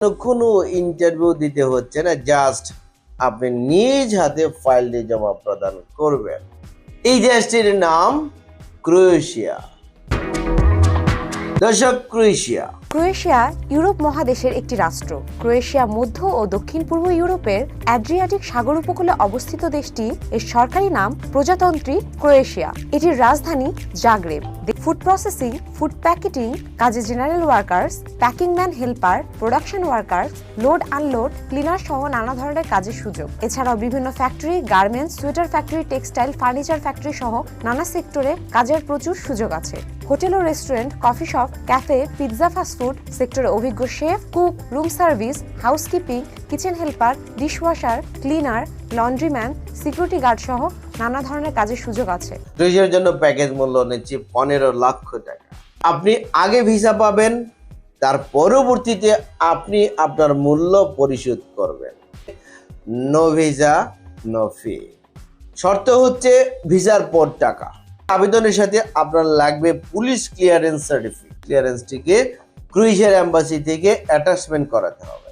কোনো ইন্টারভিউ দিতে হচ্ছে না, জাস্ট আপনি নিজ হাতে ফাইলটি জমা প্রদান করবেন। এই দেশটির নাম ক্রোয়েশিয়া। দর্শক, ক্রোয়েশিয়া ইউরোপ মহাদেশের একটি রাষ্ট্র। ক্রোয়েশিয়া মধ্য ও দক্ষিণ পূর্ব ইউরোপের অ্যাড্রিয়াটিক সাগর উপকূলে অবস্থিত দেশটি। এর সরকারি নাম প্রজাতন্ত্রী ক্রোয়েশিয়া। এটির রাজধানী Zagreb. Food processing, food packeting, কাজে general workers, packing man helper, production workers, load unload, cleaner সহ নানা ধরনের কাজের সুযোগ। এছাড়াও বিভিন্ন factory, garments, sweater factory, textile, furniture factory সহ নানা সেক্টরে কাজের প্রচুর সুযোগ আছে। হোটেল ও restaurant, coffee shop, cafe, pizza, fast food সেক্টরে অভিজ্ঞ chef, cook, room service, housekeeping, kitchen helper, dishwasher, cleaner, laundryman, security guard সহ নানা ধরনের কাজের সুযোগ আছে। ক্রোয়েশিয়ার জন্য প্যাকেজ মূল্য নিচ্ছে 15 লক্ষ টাকা। আপনি আগে ভিসা পাবেন, তার পরবর্তীতে আপনি আপনার মূল্য পরিশোধ করবেন। No visa no fee. শর্ত হচ্ছে ভিসার পর টাকা। আবেদনের সাথে আপনার লাগবে পুলিশ ক্লিয়ারেন্স সার্টিফিকেট। ক্লিয়ারেন্সটিকে ক্রোয়েশিয়ার এম্বাসি থেকে অ্যাটাচমেন্ট করাতে হবে।